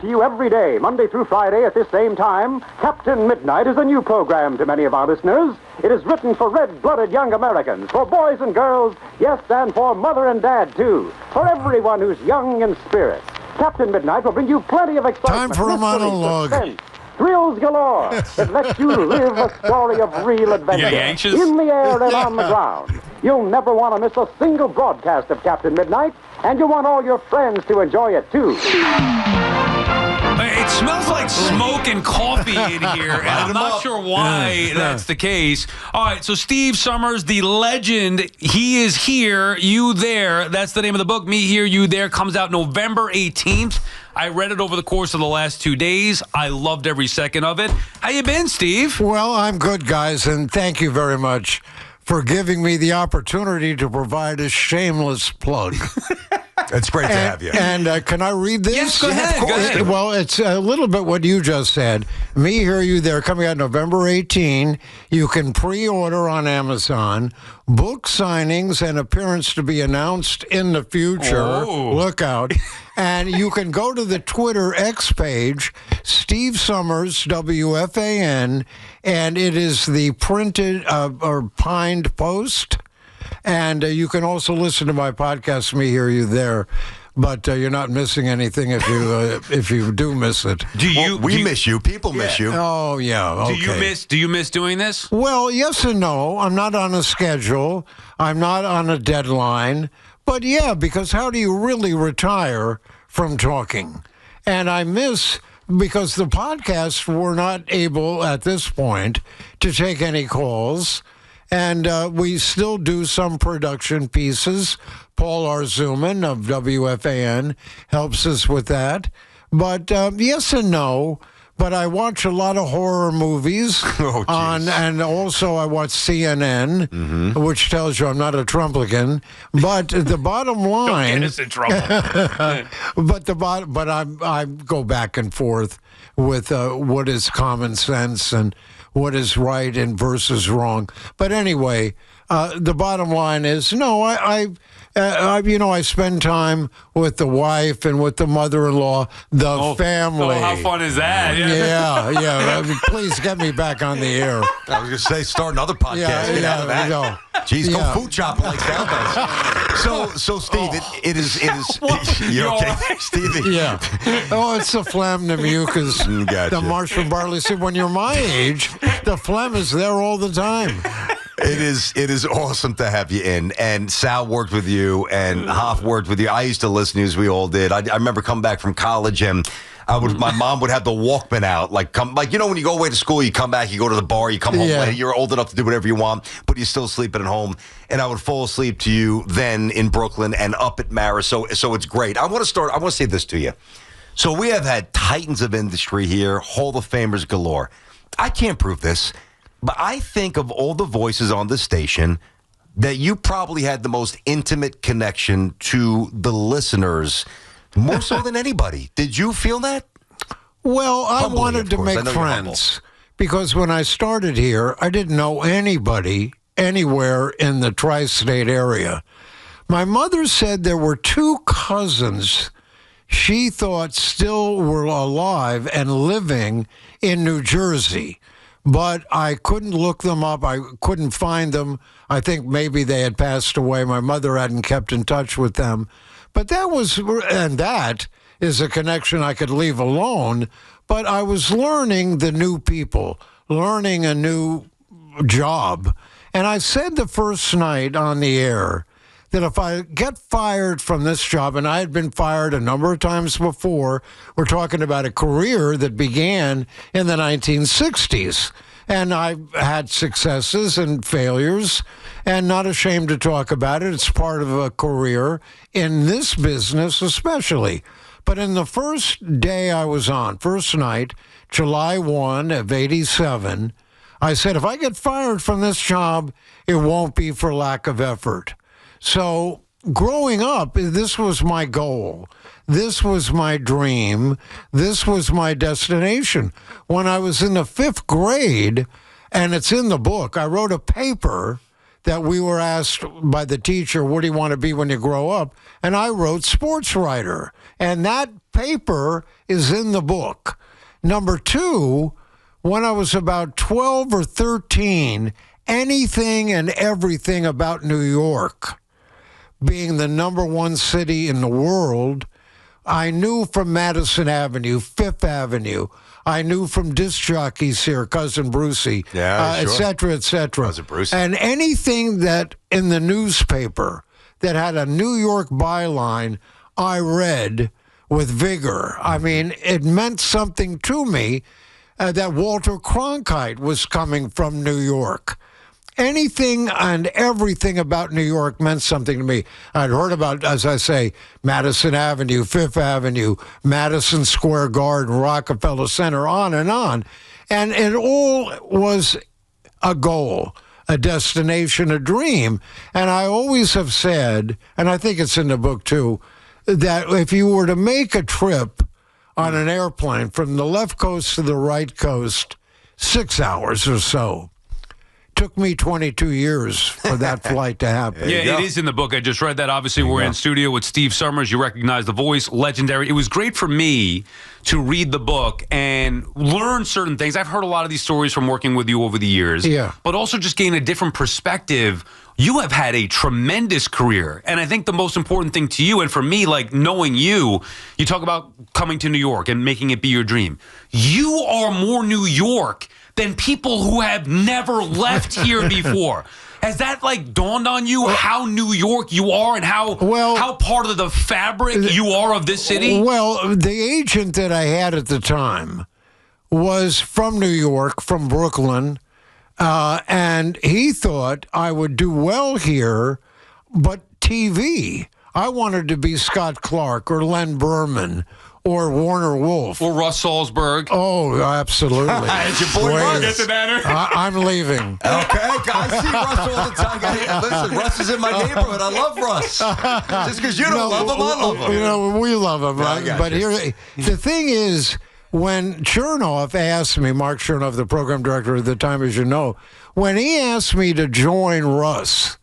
to you every day, Monday through Friday at this same time, Captain Midnight is a new program to many of our listeners. It is written for red-blooded young Americans, for boys and girls, yes, and for mother and dad, too. For everyone who's young in spirit. Captain Midnight will bring you plenty of excitement. Time for a monologue. Suspense, thrills galore that lets you live a story of real adventure. In the air and on the ground. You'll never want to miss a single broadcast of Captain Midnight, and you'll want all your friends to enjoy it, too. It smells like smoke and coffee in here, and I'm not sure why that's the case. All right, so Steve Summers, the legend, he is here, you there. That's the name of the book, Me Here, You There, comes out November 18th. I read it over the course of the last 2 days. I loved every second of it. How you been, Steve? Well, I'm good, guys, and thank you very much for giving me the opportunity to provide a shameless plug. It's great to have you. And can I read this? Yes, go ahead. Well, it's a little bit what you just said. Me Here, You There, coming out November 18. You can pre-order on Amazon. Book signings and appearance to be announced in the future. Oh. Look out. And you can go to the Twitter X page, Steve Summers, WFAN, and it is the printed or pined post. And you can also listen to my podcast, Me Here, You There. But you're not missing anything if you do miss it. We miss you. People miss you. Oh, yeah. Okay. Do you miss doing this? Well, yes and no. I'm not on a schedule. I'm not on a deadline. But yeah, because how do you really retire from talking? And I miss, because the podcasts were not able at this point to take any calls. And we still do some production pieces. Paul Arzuman of WFAN helps us with that. But yes and no. But I watch a lot of horror movies. And also I watch CNN, which tells you I'm not a Trumplican. But the bottom line... Don't get us in trouble. But I go back and forth with what is common sense and what is right and versus wrong. But anyway, the bottom line is, no, I spend time with the wife and with the mother-in-law, the family. Oh, how fun is that? Yeah. Please get me back on the air. I was going to say, start another podcast. Get out of that. No. Jeez, go food shopping like Sal does. So Steve, it is. You okay, Stevie? Yeah. Oh, it's the phlegm, the mucus, Gotcha. the marsh from barley seed. When you're my age, the phlegm is there all the time. It is awesome to have you in. And Sal worked with you, and Hoff worked with you. I used to listen to you, as we all did. I remember coming back from college, and my mom would have the Walkman out, when you go away to school, you come back, you go to the bar, you come home late, you're old enough to do whatever you want, but you're still sleeping at home. And I would fall asleep to you then in Brooklyn and up at Maris. So it's great. I want to say this to you. So we have had titans of industry here, Hall of Famers galore. I can't prove this, but I think of all the voices on this station that you probably had the most intimate connection to the listeners, more so than anybody. Did you feel that? Well, I Humbly, wanted to make friends because when I started here, I didn't know anybody anywhere in the tri-state area. My mother said there were 2 cousins she thought still were alive and living in New Jersey. But I couldn't look them up. I couldn't find them. I think maybe they had passed away. My mother hadn't kept in touch with them. But that is a connection I could leave alone. But I was learning the new people, learning a new job. And I said the first night on the air that if I get fired from this job, and I had been fired a number of times before, we're talking about a career that began in the 1960s. And I've had successes and failures, and not ashamed to talk about it. It's part of a career in this business especially. But in the first day I was on, first night, July 1 of 87, I said, if I get fired from this job, it won't be for lack of effort. So growing up, this was my goal. This was my dream. This was my destination. When I was in the 5th grade, and it's in the book, I wrote a paper that we were asked by the teacher, what do you want to be when you grow up? And I wrote sports writer. And that paper is in the book. Number two, when I was about 12 or 13, anything and everything about New York being the number one city in the world, I knew from Madison Avenue, Fifth Avenue. I knew from disc jockeys here, Cousin Brucey, et cetera, et cetera. Cousin Brucey. And anything that in the newspaper that had a New York byline, I read with vigor. I mean, it meant something to me that Walter Cronkite was coming from New York. Anything and everything about New York meant something to me. I'd heard about, as I say, Madison Avenue, Fifth Avenue, Madison Square Garden, Rockefeller Center, on. And it all was a goal, a destination, a dream. And I always have said, and I think it's in the book too, that if you were to make a trip on an airplane from the left coast to the right coast, 6 hours or so, took me 22 years for that flight to happen. Yeah, it is in the book. I just read that. Obviously, we're in studio with Steve Summers. You recognize the voice, legendary. It was great for me to read the book and learn certain things. I've heard a lot of these stories from working with you over the years. Yeah. But also just gain a different perspective. You have had a tremendous career. And I think the most important thing to you, and for me, like knowing you talk about coming to New York and making it be your dream. You are more New York than people who have never left here before. Has that like dawned on you how New York you are and how part of the fabric you are of this city? Well, the agent that I had at the time was from New York, from Brooklyn, and he thought I would do well here, but TV. I wanted to be Scott Clark or Len Berman or Warner Wolf. Or Russ Salzberg. Oh, absolutely. It's your boy Russ. Get the banner. I'm leaving. Okay, I see Russ all the time. Listen, Russ is in my neighborhood. I love Russ. Just because you don't love him, I love him. You know, we love him. Right? But here, the thing is, when Chernoff asked me, Mark Chernoff, the program director at the time, as you know, when he asked me to join Russ,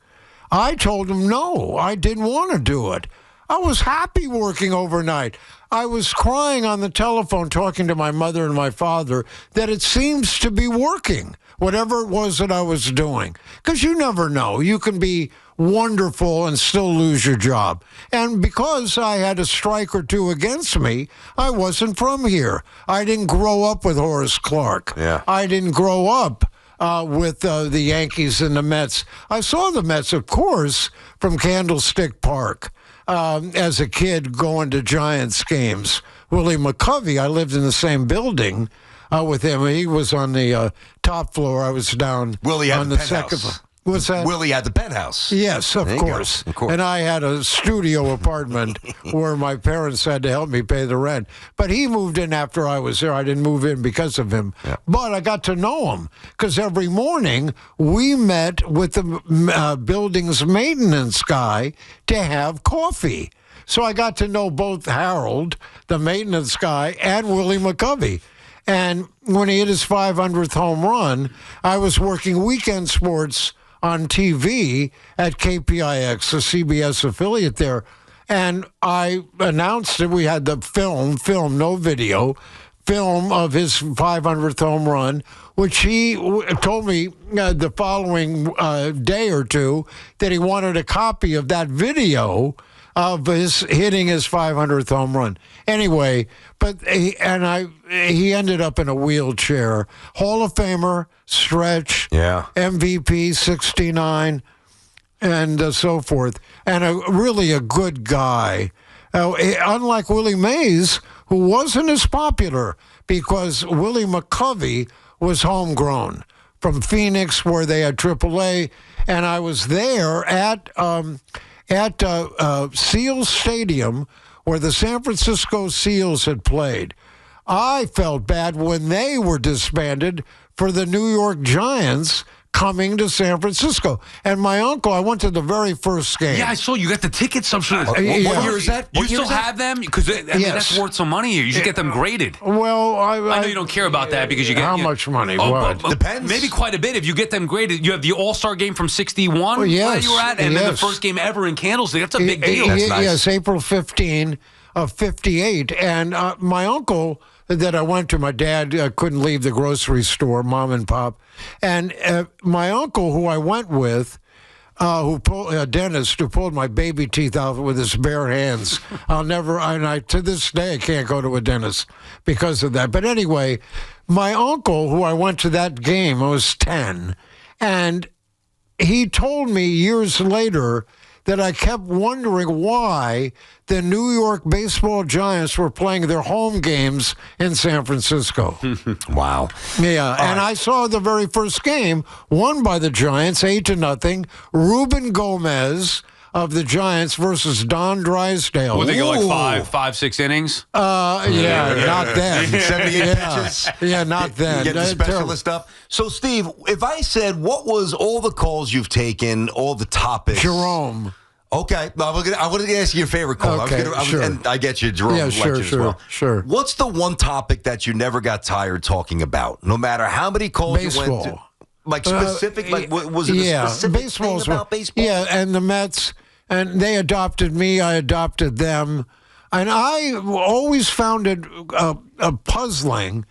I told him no, I didn't want to do it. I was happy working overnight. I was crying on the telephone talking to my mother and my father that it seems to be working, whatever it was that I was doing. Because you never know. You can be wonderful and still lose your job. And because I had a strike or two against me, I wasn't from here. I didn't grow up with Horace Clarke. Yeah. I didn't grow up with the Yankees and the Mets. I saw the Mets, of course, from Candlestick Park. As a kid going to Giants games. Willie McCovey, I lived in the same building with him. He was on the top floor. I was down Willie on had the second floor. What's that? Willie had the penthouse. Yes, of course. And I had a studio apartment where my parents had to help me pay the rent. But he moved in after I was there. I didn't move in because of him. Yeah. But I got to know him because every morning we met with the building's maintenance guy to have coffee. So I got to know both Harold, the maintenance guy, and Willie McCovey. And when he hit his 500th home run, I was working weekend sports on TV at KPIX, a CBS affiliate there. And I announced that we had the film, no video, film of his 500th home run, which he told me the following day or two that he wanted a copy of that video of his hitting his 500th home run. Anyway, he ended up in a wheelchair. Hall of Famer, stretch, MVP, 69, and so forth. And really a good guy. Unlike Willie Mays, who wasn't as popular because Willie McCovey was homegrown from Phoenix, where they had AAA, and I was there at Seals Stadium, where the San Francisco Seals had played. I felt bad when they were disbanded for the New York Giants coming to San Francisco. And my uncle, I went to the very first game. Yeah, I saw you got the tickets. I'm sure. What year is that? You still have them? Because that's worth some money here. You should get them graded. Well, I know you don't care about that because you get... How much money? What? Depends. Maybe quite a bit. If you get them graded, you have the All-Star game from 61 where you were at, and then the first game ever in Candlestick. That's a big deal. That's nice. Yes, April 15 of 58. And my uncle that I went to, my dad couldn't leave the grocery store, mom and pop. And my uncle, who I went with, a dentist who pulled my baby teeth out with his bare hands. To this day, I can't go to a dentist because of that. But anyway, my uncle, who I went to that game, I was 10, and he told me years later that I kept wondering why the New York baseball Giants were playing their home games in San Francisco. Wow. Yeah, and I saw the very first game, won by the Giants, 8-0. Ruben Gomez of the Giants versus Don Drysdale. Would they go like 5-6 innings? Yeah, not then. 78 pitches. Yeah, not then. Get the specialist up. So, Steve, if I said, what was all the calls you've taken, all the topics? Jerome. Okay, I was going to ask you your favorite call. Okay, sure. And I get you, Jerome. Yeah, sure, as well. sure. What's the one topic that you never got tired talking about, no matter how many calls Baseball. you went to? Like specific, was it a specific thing about baseball? Yeah, and the Mets, and they adopted me, I adopted them. And I always found it puzzling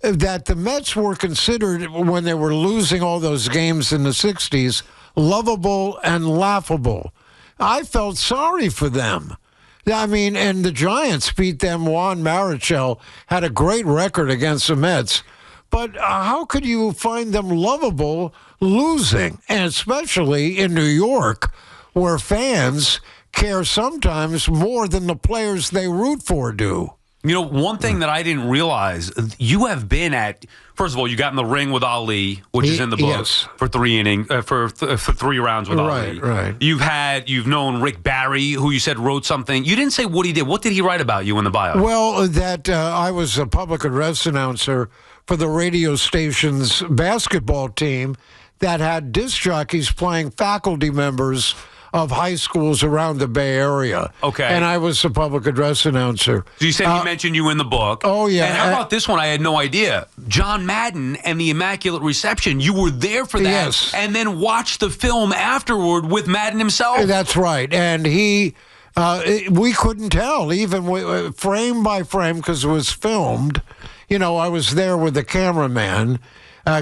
that the Mets were considered, when they were losing all those games in the 60s, lovable and laughable. I felt sorry for them. I mean, and the Giants beat them. Juan Marichal had a great record against the Mets. But how could you find them lovable losing? And especially in New York, where fans care sometimes more than the players they root for do. You know, one thing that I didn't realize, you have been at, first of all, you got in the ring with Ali, which is in the book, for 3 rounds with Ali. Right. You've known Rick Barry, who you said wrote something. You didn't say what he did. What did he write about you in the bio? Well, that I was a public address announcer for the radio station's basketball team that had disc jockeys playing faculty members of high schools around the Bay Area. Okay. And I was the public address announcer. So you said he mentioned you in the book. Oh, yeah. And how about this one? I had no idea. John Madden and the Immaculate Reception. You were there for that. Yes. And then watched the film afterward with Madden himself. That's right. And we couldn't tell, even frame by frame, because it was filmed. You know, I was there with the cameraman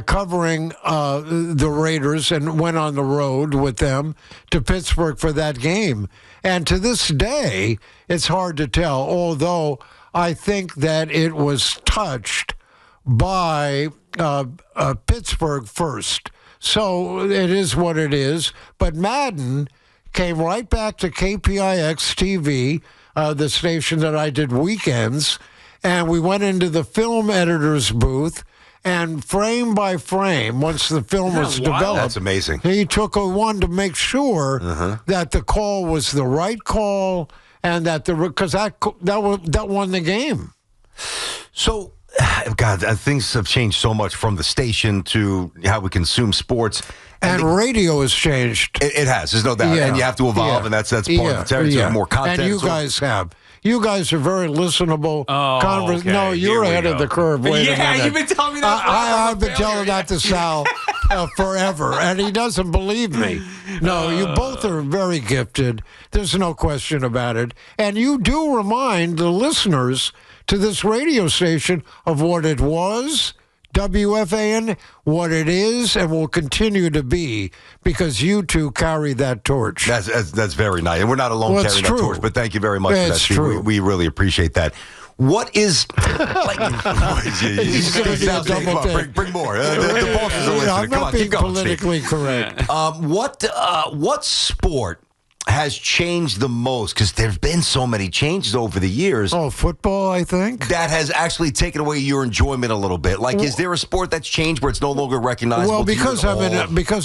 covering the Raiders and went on the road with them to Pittsburgh for that game. And to this day, it's hard to tell, although I think that it was touched by Pittsburgh first. So it is what it is. But Madden came right back to KPIX TV, the station that I did weekends, and we went into the film editor's booth. And frame by frame, once the film was developed, that's amazing. He took one to make sure that the call was the right call, and that because that won the game. So, God, things have changed so much from the station to how we consume sports. And radio has changed. It has, there's no doubt. Yeah. And you have to evolve, and that's part of the territory. More content. And you guys have. You guys are very listenable. Okay. No, you're ahead of the curve. Wait a minute. You've been telling me that. I've been telling that to Sal forever, and he doesn't believe me. No, you both are very gifted. There's no question about it. And you do remind the listeners to this radio station of what it was, WFAN, what it is, and will continue to be, because you two carry that torch. That's very nice. And we're not alone carrying that torch, but thank you very much for that, Steve. True. We really appreciate that. What is like? Bring more. The bosses are listening. I'm not being politically Steve. correct. What sport has changed the most? Because there's been so many changes over the years. Oh, football, I think. That has actually taken away your enjoyment a little bit. Like, is there a sport that's changed where it's no longer recognizable? Well, because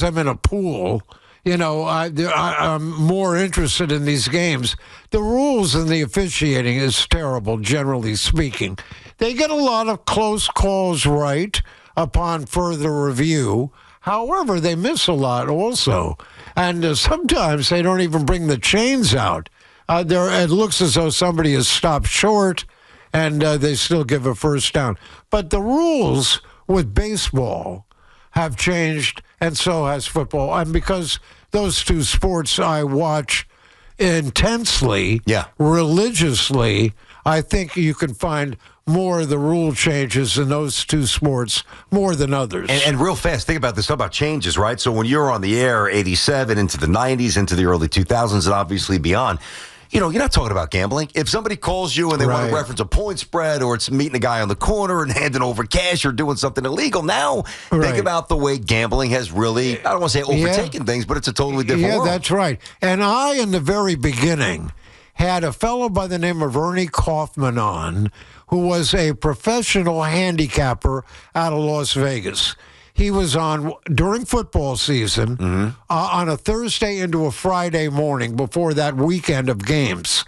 I'm in a pool. You know, I'm more interested in these games. The rules and the officiating is terrible, generally speaking. They get a lot of close calls right upon further review. However, they miss a lot also. And sometimes they don't even bring the chains out. It looks as though somebody has stopped short, and they still give a first down. But the rules with baseball have changed, and so has football. And because those two sports I watch intensely, religiously, I think you can find more of the rule changes in those two sports more than others. And real fast, think about this, about changes, right? So when you're on the air, 87 into the 90s, into the early 2000s, and obviously beyond, you're not talking about gambling. If somebody calls you and they want to reference a point spread, or it's meeting a guy on the corner and handing over cash or doing something illegal, now think about the way gambling has really, I don't want to say overtaken things, but it's a totally different world. Yeah, that's right. And I, in the very beginning, had a fellow by the name of Ernie Kaufman on, who was a professional handicapper out of Las Vegas. He was on during football season on a Thursday into a Friday morning before that weekend of games.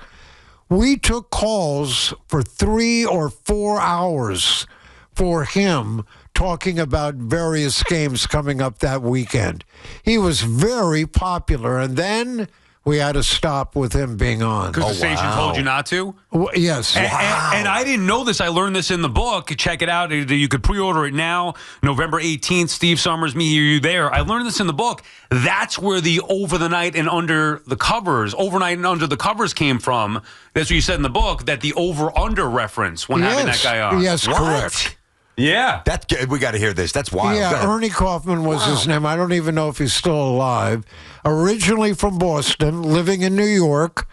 We took calls for 3 or 4 hours for him talking about various games coming up that weekend. He was very popular, and then we had to stop with him being on. Because the station told you not to? Yes. And I didn't know this. I learned this in the book. Check it out. You could pre-order it now. November 18th, Steve Summers, Me Here, You There. I learned this in the book. That's where the over the night and under the covers, overnight and under the covers came from. That's what you said in the book, that the over-under reference when having that guy on. Yes, correct. Yeah. We got to hear this. That's wild. Yeah, Ernie Kaufman was his name. I don't even know if he's still alive. Originally from Boston, living in New York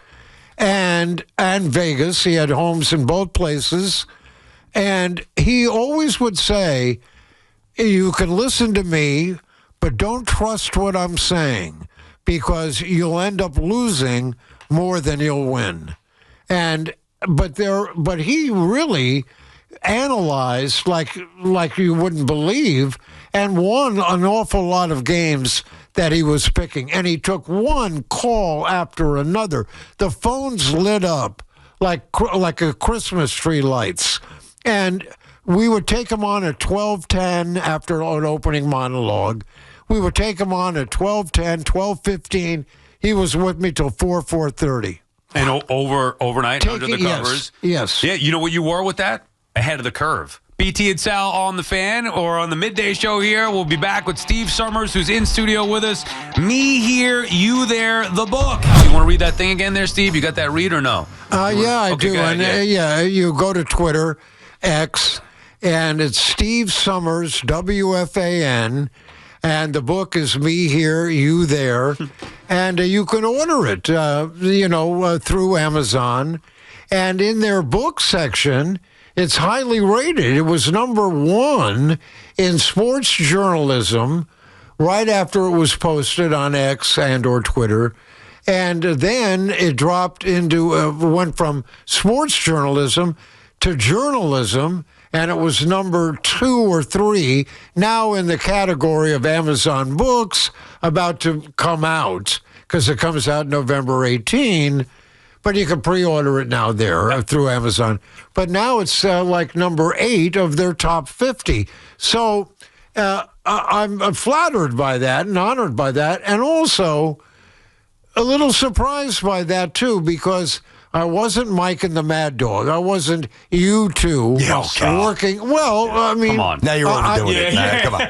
and Vegas. He had homes in both places. And he always would say, you can listen to me, but don't trust what I'm saying, because you'll end up losing more than you'll win. But he really analyzed like you wouldn't believe, and won an awful lot of games that he was picking. And he took one call after another. The phones lit up like a Christmas tree lights. And we would take him on at 12:10 after an opening monologue. We would take him on at 12:10, 12:15. He was with me till 4:30. And overnight under the covers. Yes. Yeah, you know what you were with that? Ahead of the curve. BT and Sal on the Fan, or on the midday show here. We'll be back with Steve Summers, who's in studio with us. Me Here, You There, the book. You want to read that thing again there, Steve? You got that read or no? Yeah, I do. Ahead, and you go to Twitter, X, and it's Steve Summers, WFAN, and the book is Me Here, You There. And you can order it, through Amazon. And in their book section, it's highly rated. It was number 1 in sports journalism right after it was posted on X and or Twitter. And then it dropped into, went from sports journalism to journalism, and it was number 2 or 3, now in the category of Amazon books, about to come out, because it comes out November 18. But you can pre-order it now there through Amazon. But now it's like number 8 of their top 50. So I'm flattered by that and honored by that, and also a little surprised by that, too, because I wasn't Mike and the Mad Dog. I wasn't you two working. Well, I mean, come on. Now you're overdoing it. Come on.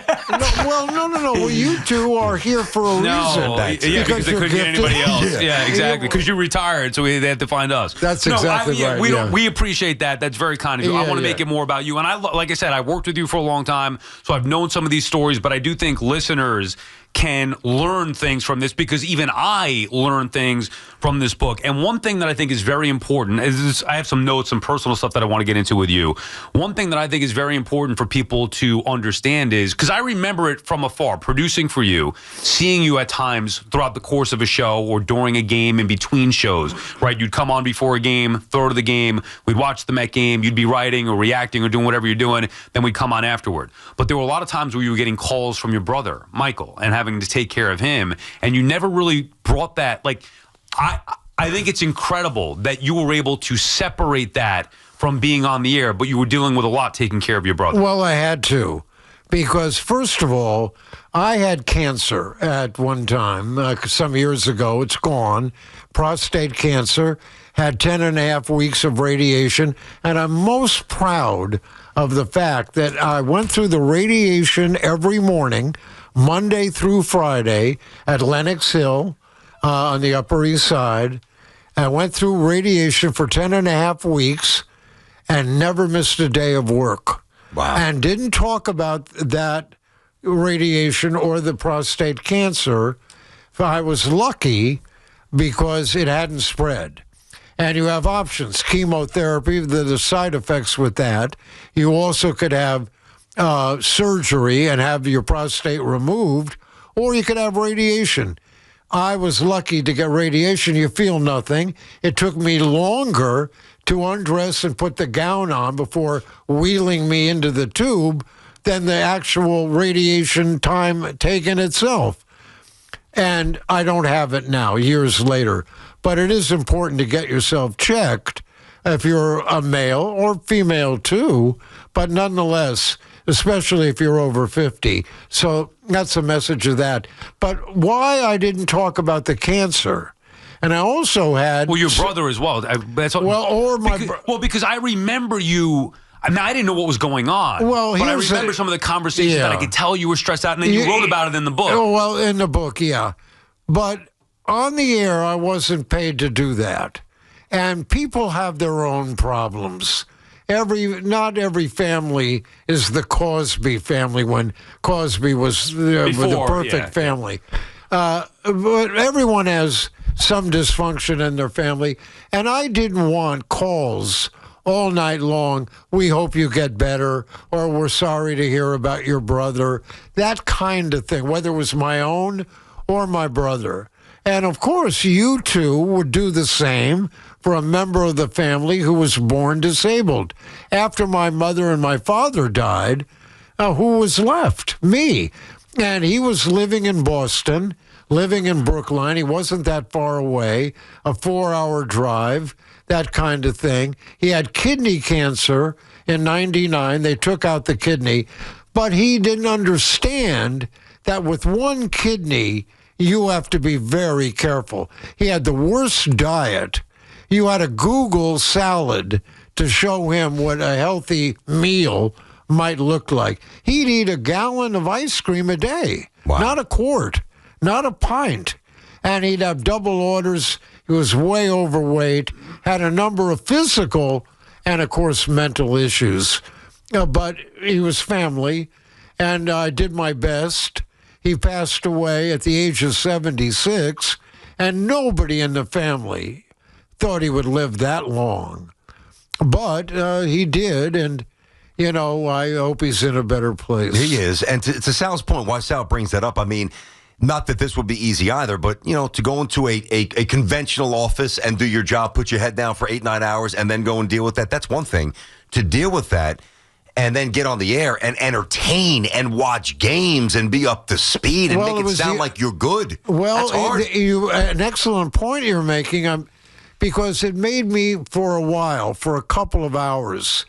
No. Well, you two are here for a reason. Because they couldn't get anybody else. Yeah, exactly. Because you retired, so they had to find us. That's exactly right. We appreciate that. That's very kind of you. I want to make it more about you. And like I said, I worked with you for a long time, so I've known some of these stories. But I do think listeners can learn things from this, because even I learned things from this book. And one thing that I think is very important is I have some notes, some personal stuff that I want to get into with you. One thing that I think is very important for people to understand is, because I remember it from afar, producing for you, seeing you at times throughout the course of a show or during a game, in between shows, right? You'd come on before a game, throw to the game, we'd watch the Met game, you'd be writing or reacting or doing whatever you're doing, then we'd come on afterward. But there were a lot of times where you were getting calls from your brother, Michael, and having to take care of him, and you never really brought that. Like, I think it's incredible that you were able to separate that from being on the air, but you were dealing with a lot taking care of your brother. Well, I had to, Because, first of all, I had cancer at one time, some years ago. It's gone. Prostate cancer. Had 10 and a half weeks of radiation. And I'm most proud of the fact that I went through the radiation every morning, Monday through Friday, at Lenox Hill on the Upper East Side. I went through radiation for 10 and a half weeks and never missed a day of work. Wow. And didn't talk about that radiation or the prostate cancer. I was lucky because it hadn't spread. And you have options. Chemotherapy, the side effects with that. You also could have surgery and have your prostate removed, or you could have radiation. I was lucky to get radiation. You feel nothing. It took me longer to undress and put the gown on before wheeling me into the tube than the actual radiation time taken itself. And I don't have it now, years later. But it is important to get yourself checked if you're a male or female too, but nonetheless, especially if you're over 50. So that's a message of that. But why I didn't talk about the cancer, and I also had... Well, your brother as well. That's what, well, or my... because I remember you... I mean, I didn't know what was going on. Well, but I remember some of the conversations that I could tell you were stressed out, and then you wrote about it in the book. Oh, well, in the book, yeah. But on the air, I wasn't paid to do that. And people have their own problems. Not every family is the Cosby family when Cosby was the perfect family. But everyone has some dysfunction in their family. And I didn't want calls all night long, we hope you get better, or we're sorry to hear about your brother. That kind of thing, whether it was my own or my brother. And of course, you two would do the same for a member of the family who was born disabled. After my mother and my father died, who was left? Me. And he was living in Boston, living in Brookline. He wasn't that far away, a 4-hour drive, that kind of thing. He had kidney cancer in '99. They took out the kidney. But he didn't understand that with one kidney, you have to be very careful. He had the worst diet. You had to Google salad to show him what a healthy meal might look like. He'd eat a gallon of ice cream a day, not a quart, not a pint. And he'd have double orders. He was way overweight, had a number of physical and, of course, mental issues. But he was family, and I did my best. He passed away at the age of 76, and nobody in the family thought he would live that long. But he did, and, you know, I hope he's in a better place. He is. And to Sal's point, why Sal brings that up, I mean, not that this would be easy either, but, you know, to go into a conventional office and do your job, put your head down for 8-9 hours, and then go and deal with that, that's one thing. To deal with that and then get on the air and entertain and watch games and be up to speed and make it sound like you're good. Well, that's hard. An excellent point you're making, because it made me, for a while, for a couple of hours,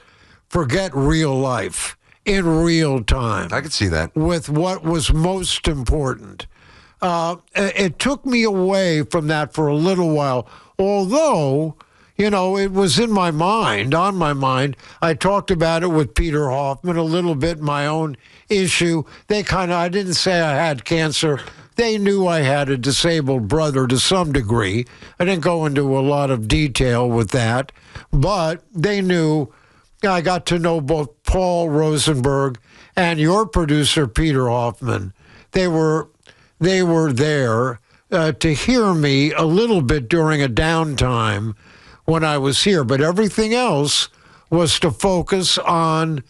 forget real life in real time. I could see that. With what was most important. It took me away from that for a little while, although, you know, it was in my mind, on my mind. I talked about it with Peter Hoffman, a little bit, my own issue. I didn't say I had cancer. They knew I had a disabled brother to some degree. I didn't go into a lot of detail with that, but they knew. I got to know both Paul Rosenberg and your producer, Peter Hoffman. They were there to hear me a little bit during a downtime when I was here, but everything else was to focus on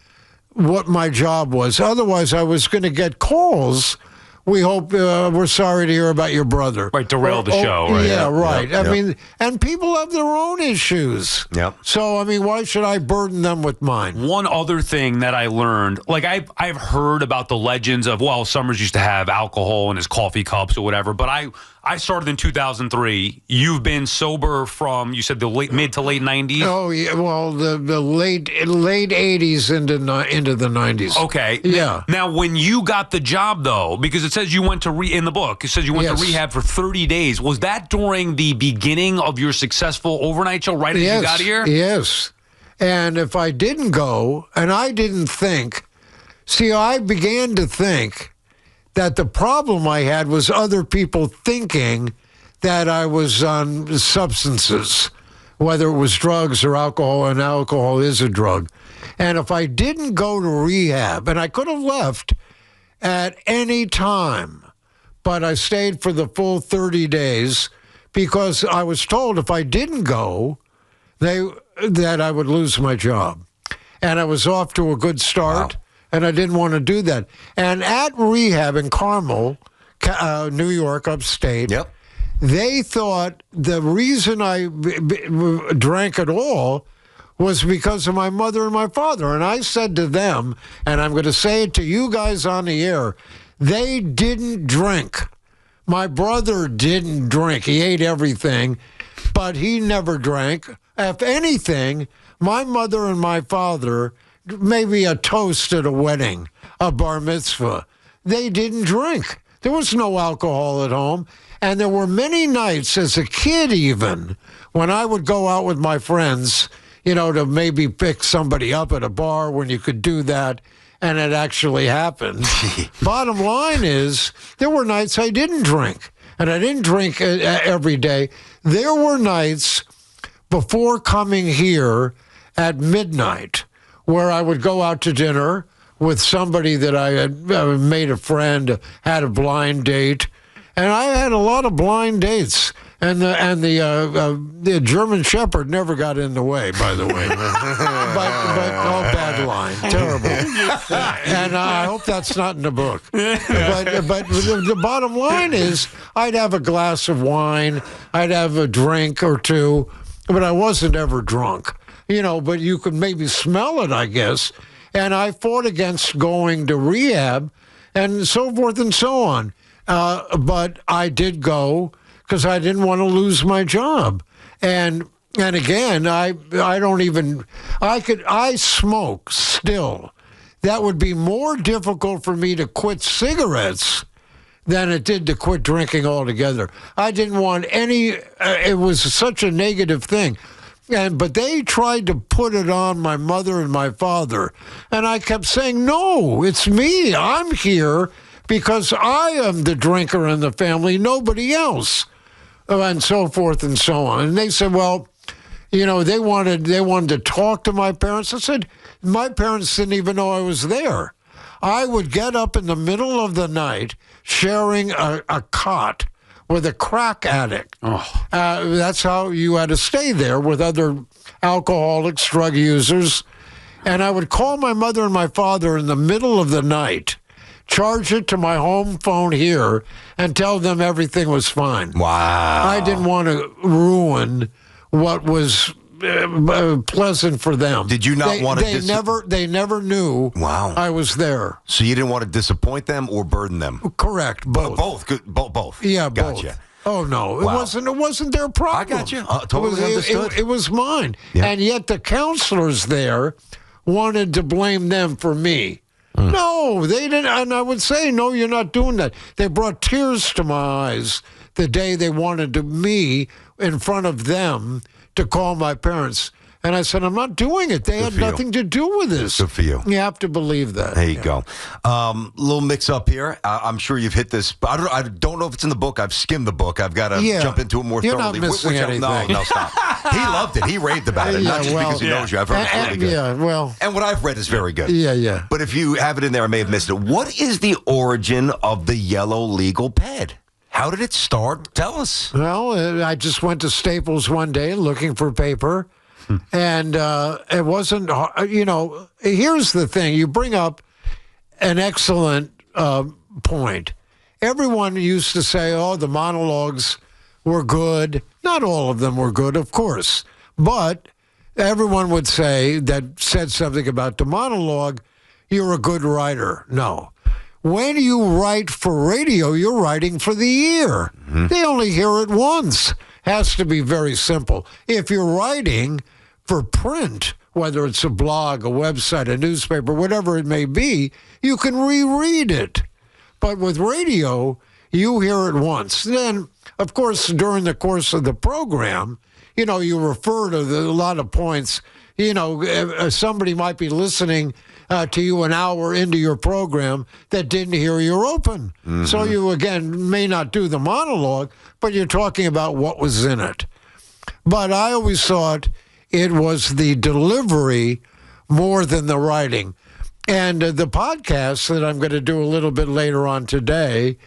what my job was. Otherwise, I was going to get calls. We hope, we're sorry to hear about your brother. Right, derail the show, right? Yeah, right. Yep. I mean, and people have their own issues. Yep. So, I mean, why should I burden them with mine? One other thing that I learned, like I've heard about the legends of, well, Summers used to have alcohol in his coffee cups or whatever, but I I started in 2003. You've been sober from, you said, the mid to late 90s? Oh, yeah. Well, the late 80s into the 90s. Okay. Yeah. Now, when you got the job, though, because it says you went to in the book, it says you went to rehab for 30 days. Was that during the beginning of your successful overnight show right as you got here? Yes. And if I didn't go, and I didn't think, I began to think that the problem I had was other people thinking that I was on substances, whether it was drugs or alcohol, and alcohol is a drug. And if I didn't go to rehab, and I could have left at any time, but I stayed for the full 30 days because I was told if I didn't go, that I would lose my job. And I was off to a good start. Wow. And I didn't want to do that. And at rehab in Carmel, New York, upstate, they thought the reason I drank at all was because of my mother and my father. And I said to them, and I'm going to say it to you guys on the air, they didn't drink. My brother didn't drink. He ate everything, but he never drank. If anything, my mother and my father, maybe a toast at a wedding, a bar mitzvah, they didn't drink. There was no alcohol at home. And there were many nights as a kid even, when I would go out with my friends, to maybe pick somebody up at a bar when you could do that, and it actually happened. Bottom line is, there were nights I didn't drink. And I didn't drink every day. There were nights before coming here at midnight where I would go out to dinner with somebody that I had made a friend, had a blind date. And I had a lot of blind dates. And the German Shepherd never got in the way, by the way. but bad line, terrible. And I hope that's not in the book. But the bottom line is, I'd have a glass of wine, I'd have a drink or two, but I wasn't ever drunk. But you could maybe smell it, I guess. And I fought against going to rehab and so forth and so on. But I did go because I didn't want to lose my job. And again, I smoke still. That would be more difficult for me to quit cigarettes than it did to quit drinking altogether. I didn't want any, it was such a negative thing. But they tried to put it on my mother and my father. And I kept saying, no, it's me. I'm here because I am the drinker in the family, nobody else. And so forth and so on. And they said, well, they wanted to talk to my parents. I said, my parents didn't even know I was there. I would get up in the middle of the night sharing a cot with a crack addict. Oh. That's how you had to stay there with other alcoholics, drug users. And I would call my mother and my father in the middle of the night, charge it to my home phone here, and tell them everything was fine. Wow. I didn't want to ruin what was pleasant for them. Did you not want to? They never knew. Wow. I was there. So you didn't want to disappoint them or burden them. Correct. Both. Both. Yeah. Gotcha. Both. Oh no, Wow. It wasn't their problem. I got you. Totally understood. It was mine. Yeah. And yet the counselors there wanted to blame them for me. No, they didn't. And I would say, no, you're not doing that. They brought tears to my eyes the day they wanted me in front of them to call my parents. And I said, I'm not doing it. They had nothing to do with this. Good for you. You have to believe that. There you go. Little mix up here. I'm sure you've hit this. But I don't know if it's in the book. I've skimmed the book. I've got to jump into it more thoroughly. You're not missing anything. No, stop. He loved it. He raved about it. Not just because he knows you. I've heard it's really good. Yeah, well. And what I've read is very good. Yeah. But if you have it in there, I may have missed it. What is the origin of the yellow legal pad? How did it start? Tell us. Well, I just went to Staples one day looking for paper. And it wasn't, here's the thing. You bring up an excellent point. Everyone used to say, oh, the monologues were good. Not all of them were good, of course. But everyone would say that said something about the monologue, you're a good writer. No. when you write for radio, you're writing for the ear. They only hear it once. Has to be very simple. If you're writing for print, whether it's a blog, a website, a newspaper, whatever it may be, you can reread it. But with radio, you hear it once. Then, of course, during the course of the program, you refer to a lot of points. Somebody might be listening to you an hour into your program that didn't hear your open. So you, again, may not do the monologue, but you're talking about what was in it. But I always thought it was the delivery more than the writing. And the podcast that I'm going to do a little bit later on today,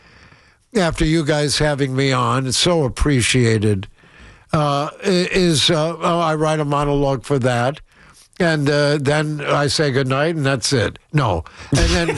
after you guys having me on, it's so appreciated, I write a monologue for that. And then I say goodnight, and that's it. No. And then,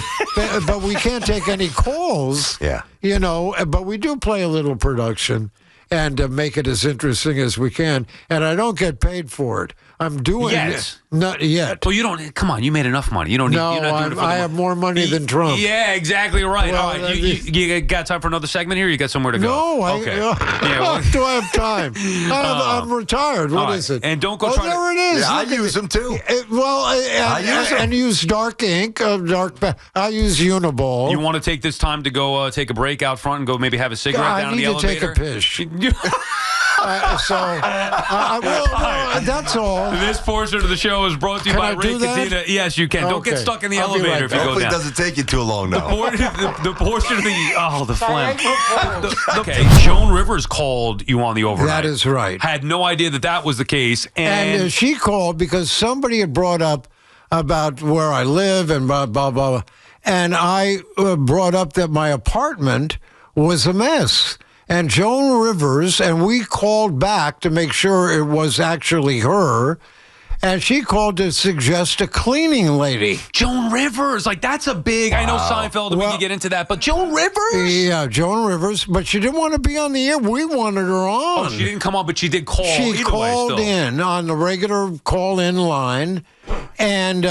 but we can't take any calls. Yeah. But we do play a little production and make it as interesting as we can. And I don't get paid for it. I'm doing it. Not yet. Well, you don't. Come on, you made enough money. You don't need. No, I have more money than Trump. Yeah, exactly right. Well, all right, you got time for another segment here? Or you got somewhere to go? No, okay. Do I have time? I'm retired. What is it? And don't go. There it is. Yeah, I use them too. I use them. And use dark ink, I use Uniball. You want to take this time to go take a break out front and go maybe have a cigarette down in the elevator? I need to take a piss. That's all. This portion of the show is brought to you by Ray Cadena. Yes, you can. Okay. Don't get stuck in the elevator if you go down. It doesn't take you too long now. The portion of the phlegm. Okay, Joan Rivers called you on the overnight. That is right. Had no idea that was the case. And she called because somebody had brought up about where I live and blah, blah, blah. And I brought up that my apartment was a mess. And Joan Rivers, and we called back to make sure it was actually her, and she called to suggest a cleaning lady. Joan Rivers, that's a big, I know Seinfeld, we can get into that, but Joan Rivers? Yeah, Joan Rivers, but she didn't want to be on the air. We wanted her on. Oh, she didn't come on, but she did call. She called in on the regular call-in line and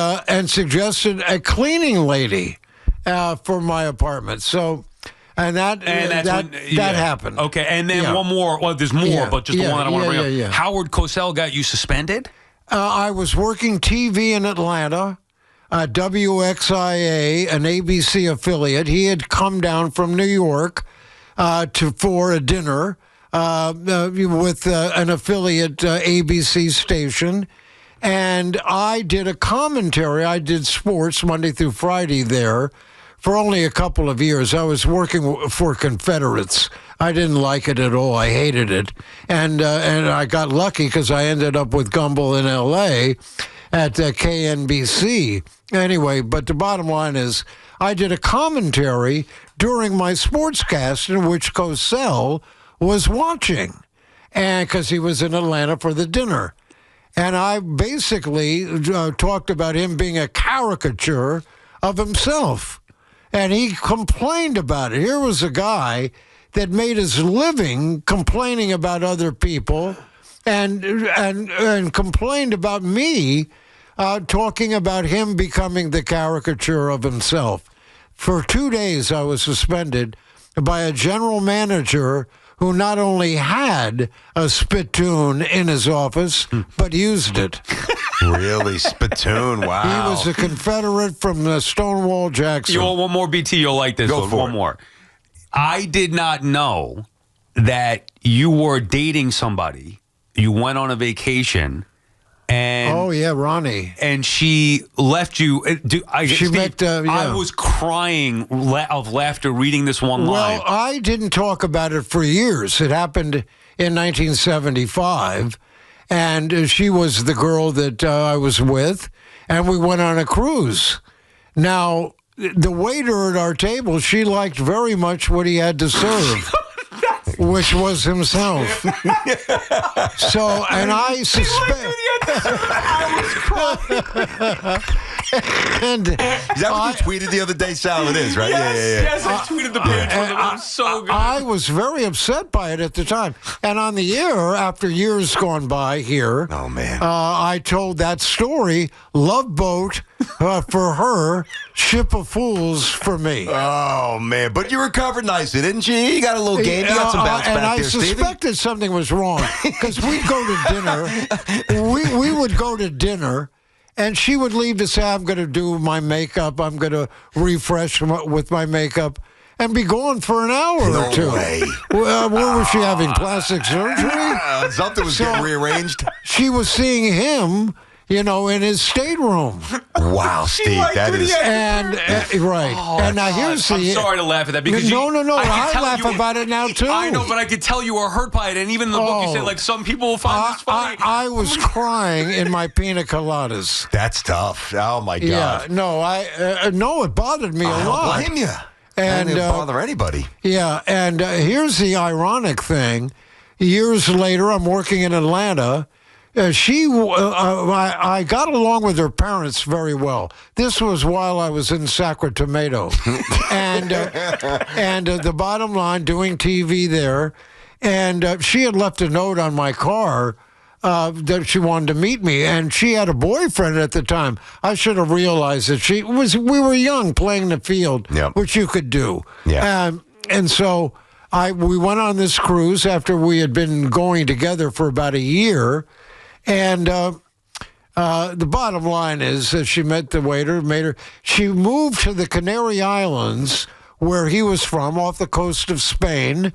suggested a cleaning lady for my apartment. So... And that happened. Okay, and then one more. Well, there's more, but just the one that I want to bring up. Howard Cosell got you suspended? I was working TV in Atlanta, WXIA, an ABC affiliate. He had come down from New York for a dinner with an affiliate ABC station. And I did a commentary. I did sports Monday through Friday there. For only a couple of years. I was working for Confederates. I didn't like it at all. I hated it. And I got lucky because I ended up with Gumbel in L.A. at KNBC. Anyway, but the bottom line is I did a commentary during my sportscast in which Cosell was watching, and because he was in Atlanta for the dinner. And I basically talked about him being a caricature of himself. And he complained about it. Here was a guy that made his living complaining about other people and complained about me talking about him becoming the caricature of himself. For 2 days, I was suspended by a general manager who not only had a spittoon in his office, but used it. Really? Spittoon? Wow. He was a Confederate from Stonewall Jackson. You want one more, BT? You'll like this. One more. I did not know that you were dating somebody. You went on a vacation. And oh, yeah, Ronnie. And she left you. I was crying of laughter reading this one line. Well, I didn't talk about it for years. It happened in 1975, and she was the girl that I was with, and we went on a cruise. Now, the waiter at our table, she liked very much what he had to serve. Which was himself. So, and I suspect. And Is that what you tweeted the other day, Sal? It is, right? Yes, I tweeted the page for them. It was so good. I was very upset by it at the time. And on the air, after years gone by here, Oh, man. I told that story, Love Boat for her, Ship of Fools for me. Oh, man. But you recovered nicely, didn't you? You got a little game. You got some bounce and back I there, Stevie. suspected something was wrong because we'd go to dinner. We would go to dinner, and she would leave to say, I'm going to do my makeup. I'm going to refresh with my makeup and be gone for an hour or two. No way. Where was she having plastic surgery? Something was getting rearranged. She was seeing him, in his stateroom. Wow, Steve, that is... And, right. And now here's I'm sorry to laugh at that because No. I can laugh tell about it now, too. I know, but I could tell you were hurt by it. And even in the book, you said, like, some people will find this funny. I was crying in my pina coladas. That's tough. Oh, my God. Yeah, no, it bothered me a lot. I don't blame you. And it didn't bother anybody. Yeah, and here's the ironic thing. Years later, I'm working in Atlanta. I got along with her parents very well. This was while I was in Sacramento. And the bottom line, doing TV there. And she had left a note on my car that she wanted to meet me, and she had a boyfriend at the time. I should have realized that we were young playing the field, which you could do. Yeah. And so we went on this cruise after we had been going together for about a year, and the bottom line is that she met the waiter, she moved to the Canary Islands, where he was from, off the coast of Spain,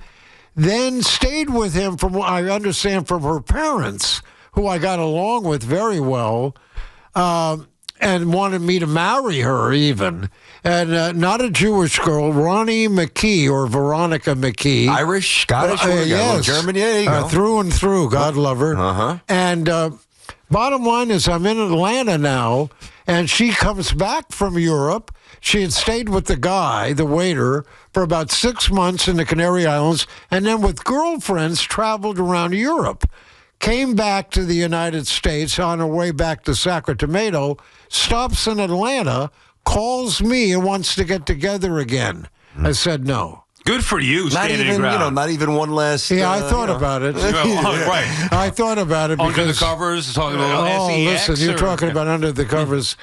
then stayed with him from what I understand from her parents, who I got along with very well, and wanted me to marry her even. And not a Jewish girl, Ronnie McKee or Veronica McKee. Irish, Scottish, yes. German, yeah, there you go. Through and through, God love her. Uh-huh. And bottom line is I'm in Atlanta now, and she comes back from Europe. She had stayed with the guy, the waiter, for about 6 months in the Canary Islands, and then with girlfriends traveled around Europe. Came back to the United States on her way back to Sacramento, stops in Atlanta, calls me and wants to get together again. I said no. Good for you, standing your ground. Not even one less. Yeah, I thought about it. Right. I thought about it because... Under the covers, talking about SEX. Listen, you're talking about under the covers.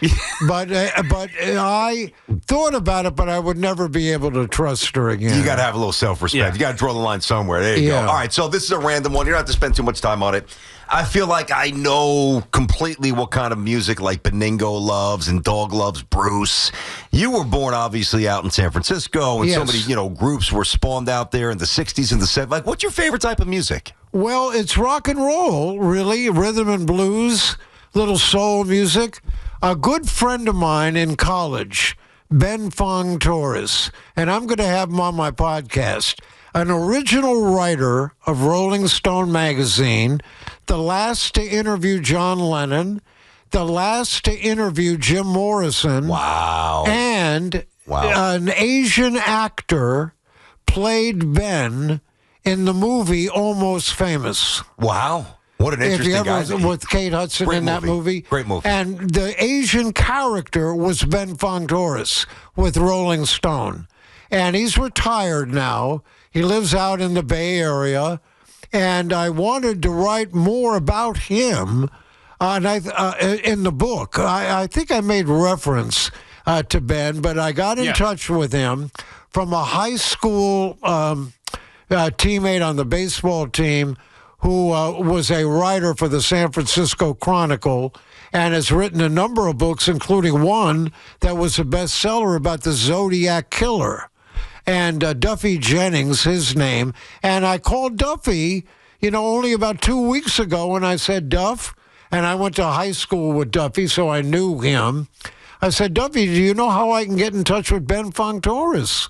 but I thought about it, but I would never be able to trust her again. You got to have a little self-respect. Yeah. You got to draw the line somewhere. There you go. All right, so this is a random one. You don't have to spend too much time on it. I feel like I know completely what kind of music like Beningo loves and Dog loves Bruce. You were born, obviously, out in San Francisco, and so many, groups were spawned out there in the 60s and the 70s. Like, what's your favorite type of music? Well, it's rock and roll, really, rhythm and blues, little soul music. A good friend of mine in college, Ben Fong Torres, and I'm going to have him on my podcast, an original writer of Rolling Stone magazine, the last to interview John Lennon, the last to interview Jim Morrison. Wow. And an Asian actor played Ben in the movie Almost Famous. Wow. What an interesting guy. With Kate Hudson in that movie. Great movie. And the Asian character was Ben Fong Torres with Rolling Stone. And he's retired now. He lives out in the Bay Area. And I wanted to write more about him in the book. I think I made reference to Ben, but I got in touch with him from a high school teammate on the baseball team who was a writer for the San Francisco Chronicle and has written a number of books, including one that was a bestseller about the Zodiac Killer. And Duffy Jennings, his name. And I called Duffy, only about 2 weeks ago, and I said, Duff, and I went to high school with Duffy, so I knew him. I said, Duffy, do you know how I can get in touch with Ben Fong Torres?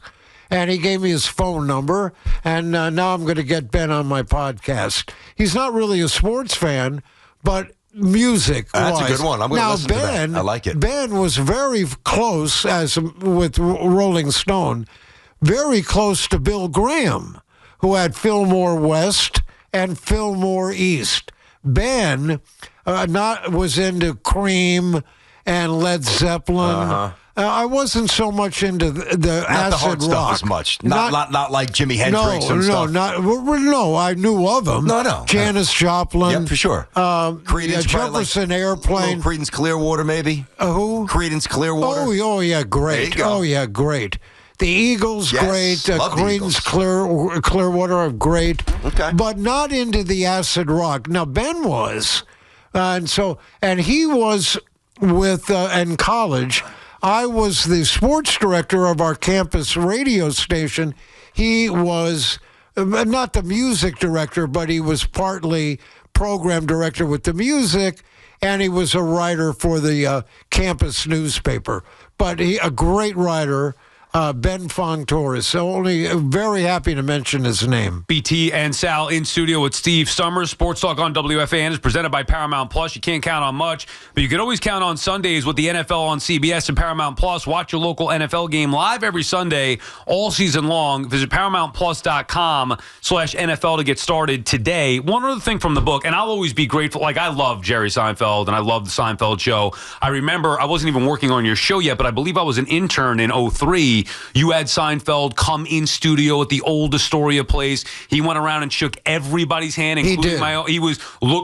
And he gave me his phone number, and now I'm going to get Ben on my podcast. He's not really a sports fan, but music. That's a good one. I'm going to listen to that. I like it. Ben was very close, with Rolling Stone, very close to Bill Graham, who had Fillmore West and Fillmore East. Ben was into Cream and Led Zeppelin. I wasn't so much into the Not acid the hard rock stuff as much. Not like Jimi Hendrix and stuff. No, I knew of them. No. Janis Joplin. Yep, for sure. Creedence, Jefferson Airplane. Creedence Clearwater, maybe. Who? Creedence Clearwater. Oh, yeah, great. There you go. Oh, yeah, great. The Eagles, Yes, great. love the Creedence Eagles. Clearwater are great. Okay. But not into the acid rock. Now, Ben was. And he was with, in college, I was the sports director of our campus radio station. He was not the music director, but he was partly program director with the music, and he was a writer for the campus newspaper. But a great writer. Ben Fong Torres. So only very happy to mention his name. BT and Sal in studio with Steve Summers. Sports Talk on WFAN is presented by Paramount Plus. You can't count on much, but you can always count on Sundays with the NFL on CBS and Paramount Plus. Watch your local NFL game live every Sunday all season long. Visit ParamountPlus.com/NFL to get started today. One other thing from the book, and I'll always be grateful. Like, I love Jerry Seinfeld, and I love the Seinfeld show. I remember I wasn't even working on your show yet, but I believe I was an intern in 2003. You had Seinfeld come in studio at the old Astoria place. He went around and shook everybody's hand, including my own. He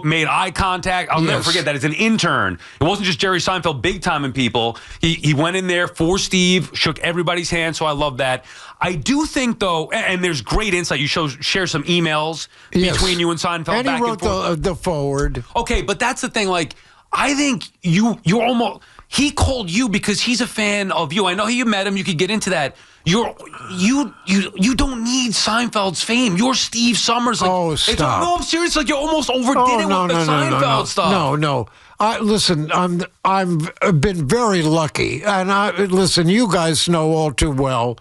made eye contact. I'll never forget that. As an intern, it wasn't just Jerry Seinfeld big timing people. He went in there for Steve, shook everybody's hand. So I love that. I do think, though, and there's great insight. You share some emails between you and Seinfeld. And he wrote the forward. Okay, but that's the thing. Like, I think you're almost. He called you because he's a fan of you. I know you met him. You could get into that. You don't need Seinfeld's fame. You're Steve Summers. Like, stop. No, I'm serious. Like, you almost overdid it with the Seinfeld stuff. No. Listen, I've been very lucky, and listen. You guys know all too well.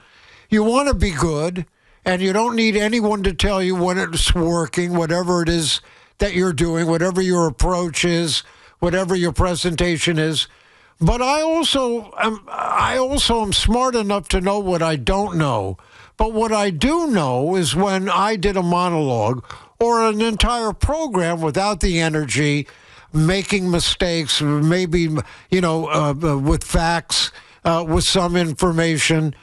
You want to be good, and you don't need anyone to tell you when it's working. Whatever it is that you're doing, whatever your approach is, whatever your presentation is. But I also am smart enough to know what I don't know. But what I do know is when I did a monologue or an entire program without the energy, making mistakes, maybe, with facts, with some information,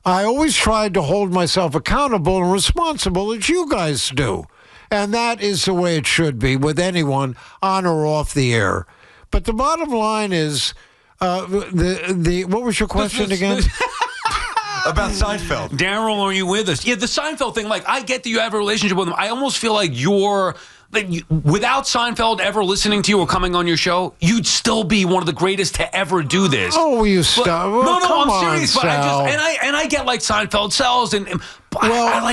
I always tried to hold myself accountable and responsible as you guys do. And that is the way it should be with anyone on or off the air. But the bottom line is, what was your question again? About Seinfeld. Daryl, are you with us? Yeah, the Seinfeld thing, like, I get that you have a relationship with him. I almost feel like without Seinfeld ever listening to you or coming on your show, you'd still be one of the greatest to ever do this. Oh, you stop. No, come I'm serious. On, but Sal. I get like Seinfeld sells and well,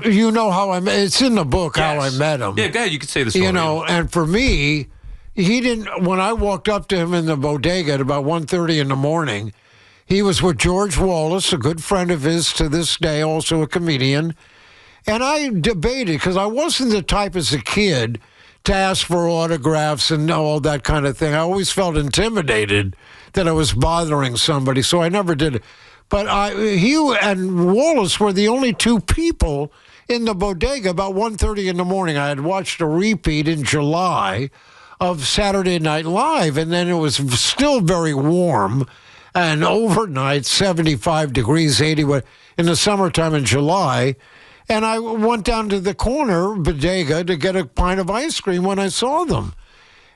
you know how I met. It's in the book how I met him. Yeah, go ahead. You could say the story. And for me, he didn't. When I walked up to him in the bodega at about 1:30 in the morning, he was with George Wallace, a good friend of his to this day, also a comedian. And I debated because I wasn't the type as a kid to ask for autographs and all that kind of thing. I always felt intimidated that I was bothering somebody, so I never did it. But he and Wallace were the only two people in the bodega about 1:30 in the morning. I had watched a repeat in July of Saturday Night Live, and then it was still very warm, and overnight, 75 degrees, 80 in the summertime in July. And I went down to the corner bodega to get a pint of ice cream when I saw them.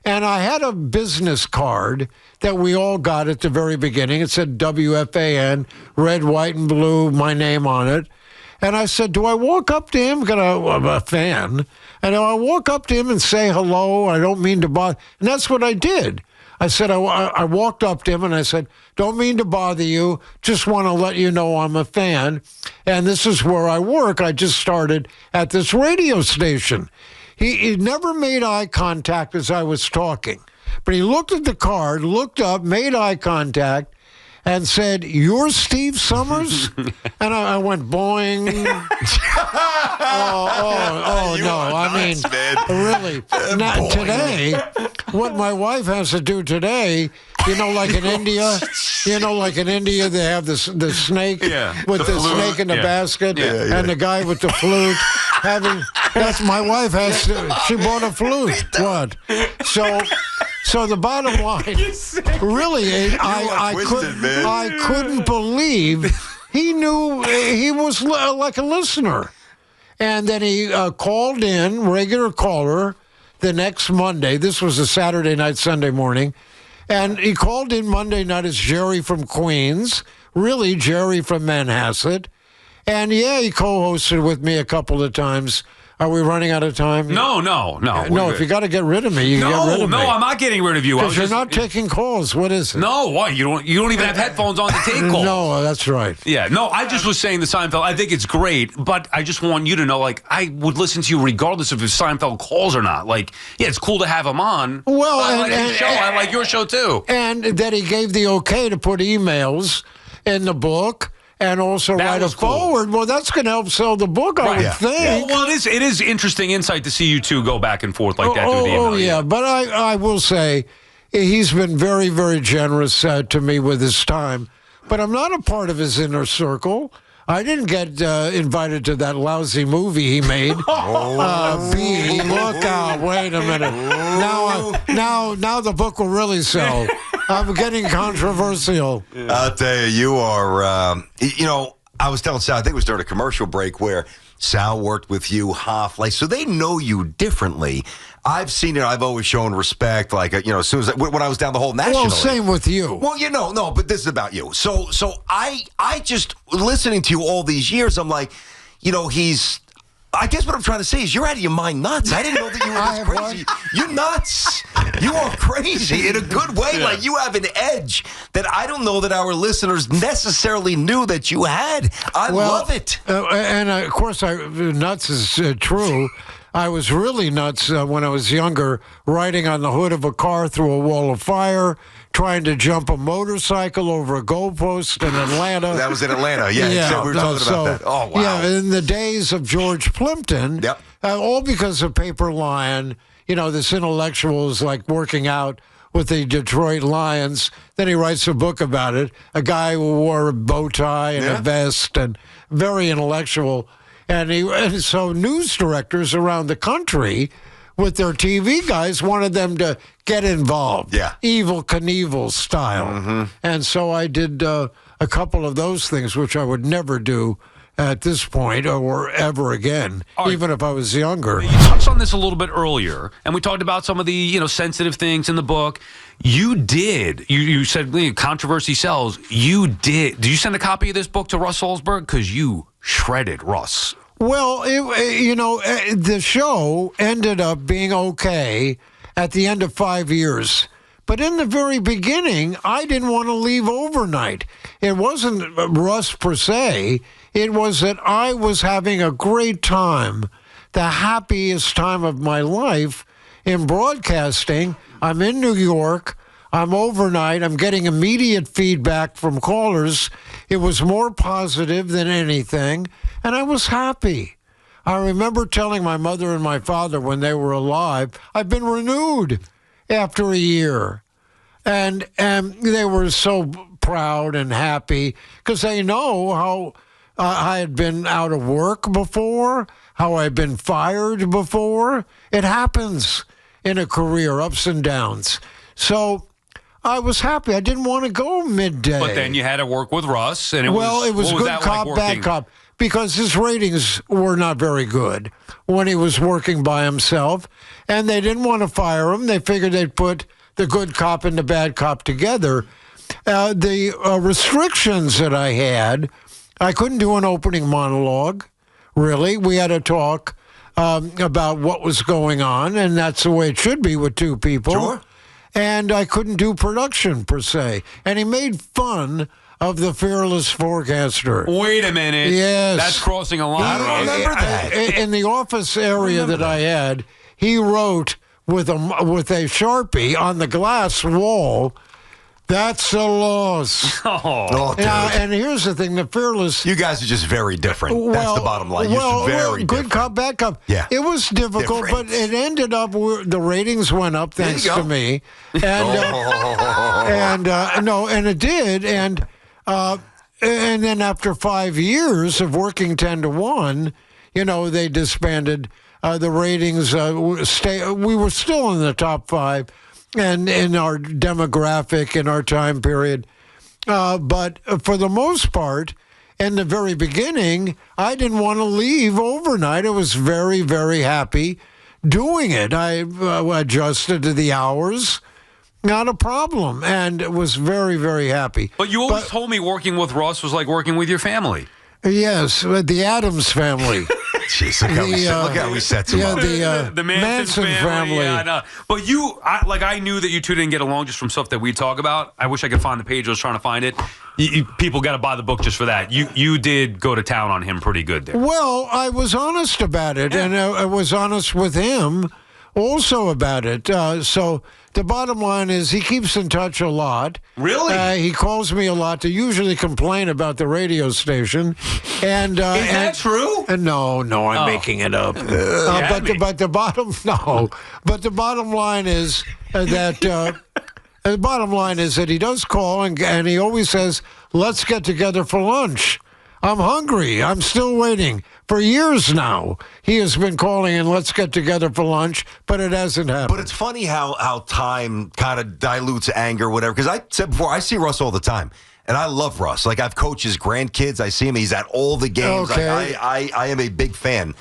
And I had a business card that we all got at the very beginning. It said WFAN, red, white, and blue, my name on it. And I said, do I walk up to him? Because I'm a fan. And I walk up to him and say hello. I don't mean to bother. And that's what I did. I said, I walked up to him and I said, don't mean to bother you. Just want to let you know I'm a fan. And this is where I work. I just started at this radio station. He never made eye contact as I was talking. But he looked at the card, looked up, made eye contact, and said, you're Steve Summers? And I went, boing. No. I mean, really. Now, today, what my wife has to do today, like in India, they have the snake with the snake in the basket and the guy with the flute. That's my wife has to, she bought a flute. What? So So the bottom line, really, I couldn't believe he knew he was like a listener. And then he called in, regular caller, the next Monday. This was a Saturday night, Sunday morning. And he called in Monday night as Jerry from Queens, really Jerry from Manhasset. And, yeah, he co-hosted with me a couple of times. Are we running out of time? No. No, if you got to get rid of me, you get rid of me. No, I'm not getting rid of you. Because you're not taking calls. What is it? No, what? You don't even have headphones on to take calls. No, that's right. Yeah, no, I just was saying the Seinfeld, I think it's great, but I just want you to know, like, I would listen to you regardless if Seinfeld calls or not. Like, yeah, it's cool to have him on. Well, I like his show. I like your show, too. And that he gave the okay to put emails in the book. And also write a forward. Well, that's going to help sell the book, I would think. Well, it is interesting insight to see you two go back and forth like that through the email. Yeah. But I will say he's been very, very generous to me with his time. But I'm not a part of his inner circle. I didn't get invited to that lousy movie he made. Look out! Wait a minute. Now the book will really sell. I'm getting controversial. I'll tell you are. I was telling Sal, I think it was during a commercial break where Sal worked with you, Hoff, so they know you differently. I've seen it. I've always shown respect. As soon as when I was down the whole national. Well, same with you. Well, no, but this is about you. So I just listening to you all these years. I'm like, he's. I guess what I'm trying to say is you're out of your mind nuts. I didn't know that you were this crazy. You're nuts. You are crazy in a good way. Yeah. Like you have an edge that I don't know that our listeners necessarily knew that you had. I love it. And of course, nuts is true. I was really nuts when I was younger, riding on the hood of a car through a wall of fire, trying to jump a motorcycle over a goalpost in Atlanta. That was in Atlanta, yeah. We were talking about that. Oh, wow. Yeah, in the days of George Plimpton, all because of Paper Lion, this intellectual is like working out with the Detroit Lions. Then he writes a book about it, a guy who wore a bow tie and a vest and very intellectual. And so news directors around the country with their TV guys wanted them to get involved. Yeah. Evel Knievel style. Mm-hmm. And so I did a couple of those things, which I would never do at this point or ever again, even if I was younger. You touched on this a little bit earlier, and we talked about some of the sensitive things in the book. You did. You said controversy sells. You did. Did you send a copy of this book to Russ Salzberg? Because you shredded Russ. Well, the show ended up being okay at the end of 5 years. But in the very beginning, I didn't want to leave overnight. It wasn't Russ per se. It was that I was having a great time, the happiest time of my life in broadcasting. I'm in New York. I'm overnight. I'm getting immediate feedback from callers. It was more positive than anything, and I was happy. I remember telling my mother and my father when they were alive, I've been renewed after a year. And they were so proud and happy because they know how I had been out of work before, how I'd been fired before. It happens in a career, ups and downs. So I was happy. I didn't want to go midday. But then you had to work with Russ. And it was good cop, bad cop. Because his ratings were not very good when he was working by himself. And they didn't want to fire him. They figured they'd put the good cop and the bad cop together. The restrictions that I had, I couldn't do an opening monologue, really. We had to talk about what was going on, and that's the way it should be with two people. Sure. And I couldn't do production, per se. And he made fun of the fearless forecaster. Wait a minute. Yes. That's crossing a line. I don't remember that. In the office area that I had, he wrote with a Sharpie on the glass wall, "That's a loss." Oh, dude. And here's the thing, the fearless... You guys are just very different. That's the bottom line. You're very good different. cop, bad cop. Yeah. It was difficult, but it ended up where the ratings went up thanks to me. And and it did. And then after 5 years of working 10 to 1, they disbanded. The ratings we were still in the top 5. and in our demographic, in our time period. But for the most part, in the very beginning, I didn't want to leave overnight. I was very, very happy doing it. I adjusted to the hours. Not a problem, and was very, very happy. But you always told me working with Russ was like working with your family. Yes, the Addams family. Jeez, look how we set him up. The Manson family. Yeah, I know. But I knew that you two didn't get along just from stuff that we talk about. I wish I could find the page. I was trying to find it. People got to buy the book just for that. You did go to town on him pretty good there. Well, I was honest about it, and I was honest with him also about it. So the bottom line is he keeps in touch a lot. Really? He calls me a lot to usually complain about the radio station. And is that true? No, I'm making it up. But the bottom line is that the bottom line is that he does call and he always says, "Let's get together for lunch." I'm hungry. I'm still waiting. For years now, he has been calling and let's get together for lunch, but it hasn't happened. But it's funny how time kind of dilutes anger, whatever. Because I said before, I see Russ all the time. And I love Russ. Like, I've coached his grandkids. I see him. He's at all the games. Okay. I am a big fan.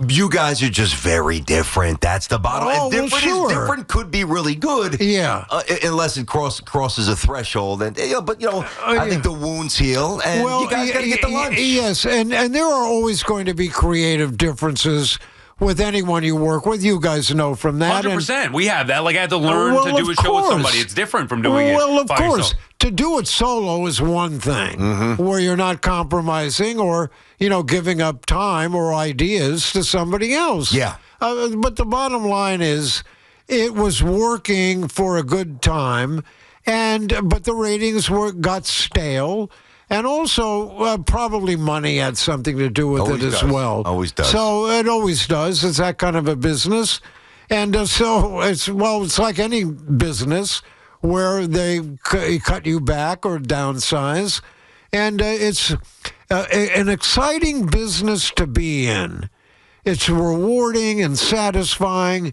You guys are just very different. That's the bottom line. Different could be really good. Yeah. Unless it crosses a threshold. And I think the wounds heal, and you guys got to get the lunch. Yes, and there are always going to be creative differences with anyone you work with. You guys know from that. 100%. We have that. Like, I had to learn to do a show with somebody. It's different from doing it by yourself. To do it solo is one thing, where you're not compromising or, giving up time or ideas to somebody else. Yeah. But the bottom line is it was working for a good time, but the ratings got stale. And also, probably money had something to do with it as well. Always does. So it always does. It's that kind of a business. And so it's like any business where they cut you back or downsize. And it's an exciting business to be in. It's rewarding and satisfying,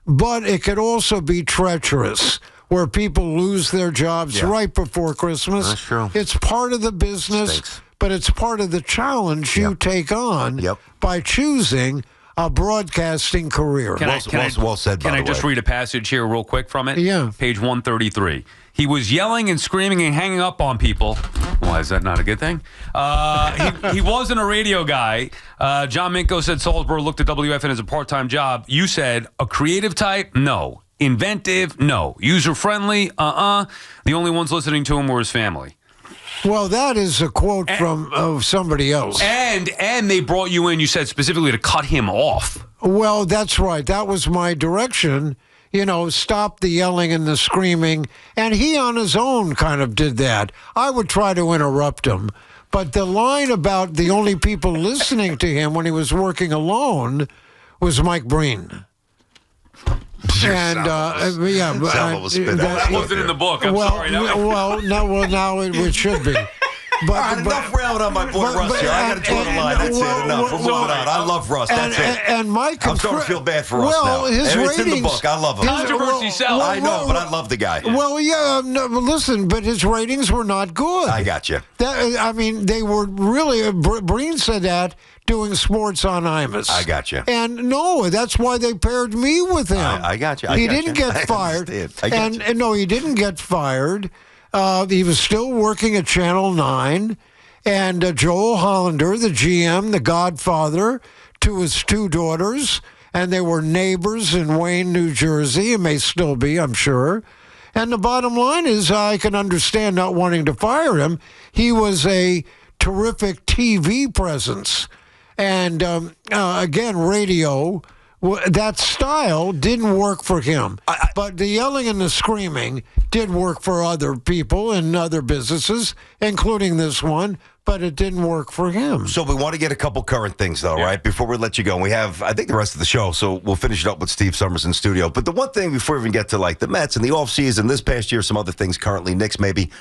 but it could also be treacherous, where people lose their jobs right before Christmas. That's true. It's part of the business, but it's part of the challenge you take on by choosing a broadcasting career. Well said, by the way. Can I just read a passage here real quick from it? Yeah. Page 133. He was yelling and screaming and hanging up on people. Why is that not a good thing? He wasn't a radio guy. John Minko said Salisbury looked at WFAN as a part-time job. You said a creative type? No. Inventive? No. User-friendly? The only ones listening to him were his family. Well, that is a quote from somebody else. And they brought you in, you said, specifically to cut him off. Well, that's right. That was my direction. Stop the yelling and the screaming. And he on his own kind of did that. I would try to interrupt him. But the line about the only people listening to him when he was working alone was Mike Breen. And that wasn't in the book. I'm sorry. Now it should be. But enough round on my boy Russ here. I got to draw the line. That's it. Enough. We're moving on. I love Russ. That's it. And Mike, I'm starting to feel bad for Russ now. It's in the book. I love him. Controversy sells. I know, but I love the guy. Well, yeah. No, listen, but his ratings were not good. I got you. They were really. Breen said that doing sports on Imus. I got you. And no, that's why they paired me with him. I got you. He didn't get fired. And no, he didn't get fired. He was still working at Channel 9, and Joel Hollander, the GM, the godfather to his two daughters, and they were neighbors in Wayne, New Jersey, and may still be, I'm sure. And the bottom line is I can understand not wanting to fire him. He was a terrific TV presence. And, again, radio, that style didn't work for him. But the yelling and the screaming did work for other people in other businesses, including this one, but it didn't work for him. So we want to get a couple current things, though, right? Before we let you go. We have, I think, the rest of the show, so we'll finish it up with Steve Summers in studio. But the one thing before we even get to, like, the Mets and the offseason, this past year, some other things currently, Knicks maybe,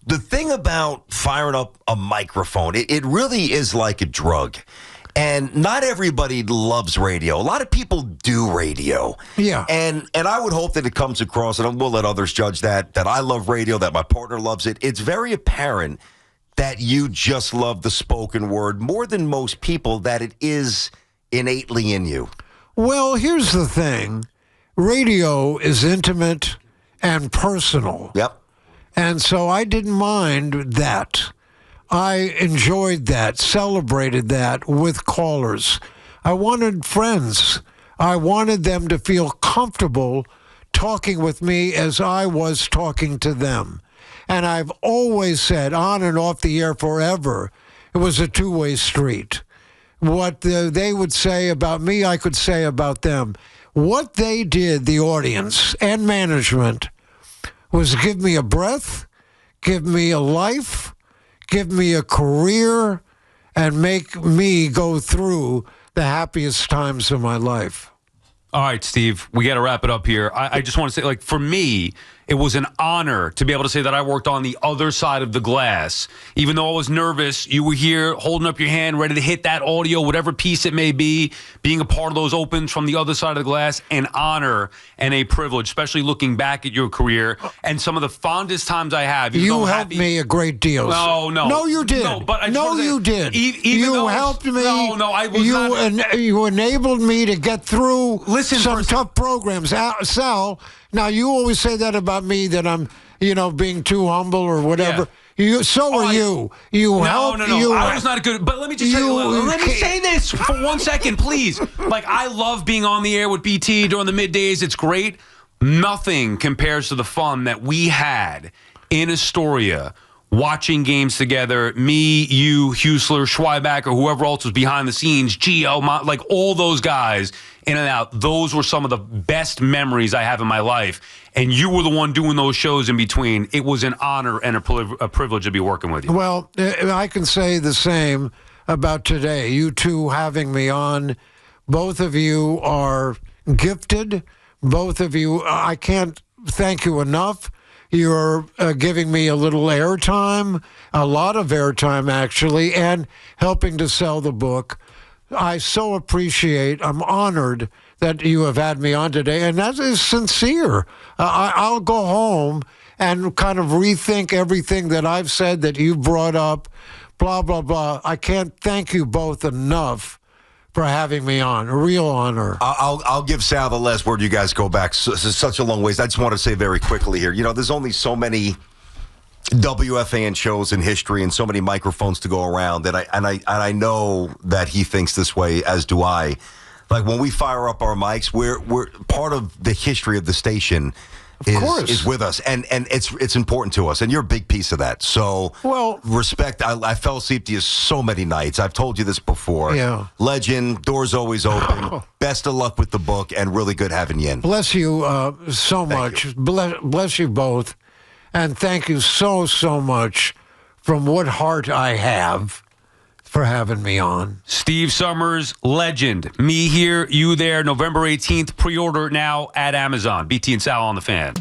the thing about firing up a microphone, it really is like a drug. And not everybody loves radio. A lot of people do radio. Yeah. And I would hope that it comes across, and we'll let others judge that I love radio, that my partner loves it. It's very apparent that you just love the spoken word more than most people, that it is innately in you. Well, here's the thing. Radio is intimate and personal. Yep. And so I didn't mind that. I enjoyed that, celebrated that with callers. I wanted friends. I wanted them to feel comfortable talking with me as I was talking to them. And I've always said, on and off the air forever, it was a two-way street. What they would say about me, I could say about them. What they did, the audience and management, was give me a breath, give me a life, give me a career, and make me go through the happiest times of my life. All right, Steve, we got to wrap it up here. I just want to say, like, for me, it was an honor to be able to say that I worked on the other side of the glass. Even though I was nervous, you were here holding up your hand, ready to hit that audio, whatever piece it may be, being a part of those opens from the other side of the glass, an honor and a privilege, especially looking back at your career and some of the fondest times I have. You helped me a great deal. No, you did. No, but you did. You helped me. No, I was not. You enabled me to get through some tough programs. Sal, now you always say that about me, that I'm, being too humble or whatever. Yeah. You helped. No. I was not good. But let me just say this for 1 second, please. Like, I love being on the air with BT during the middays. It's great. Nothing compares to the fun that we had in Astoria, watching games together. Me, you, Husler, Schweiback, or whoever else was behind the scenes, Gio, like all those guys in and out. Those were some of the best memories I have in my life. And you were the one doing those shows in between. It was an honor and a privilege to be working with you. Well, I can say the same about today. You two having me on. Both of you are gifted. Both of you, I can't thank you enough. You're giving me a little airtime, a lot of airtime, actually, and helping to sell the book. I so appreciate, I'm honored that you have had me on today, and that is sincere. I'll go home and kind of rethink everything that I've said, that you brought up, blah, blah, blah. I can't thank you both enough for having me on. A real honor. I'll give Sal the last word. You guys go back such a long ways. I just want to say very quickly here, there's only so many WFAN shows in history and so many microphones to go around, and I know that he thinks this way, as do I. Like, when we fire up our mics, we're part of the history of the station. Is with us, and it's important to us, and you're a big piece of that. So, respect. I fell asleep to you so many nights. I've told you this before. Yeah. Legend, doors always open. Best of luck with the book, and really good having you in. Bless you so much. Bless you both, and thank you so much from what heart I have for having me on. Steve Summers, legend. Me here, you there, November 18th. Pre-order now at Amazon. BT and Sal on the Fan.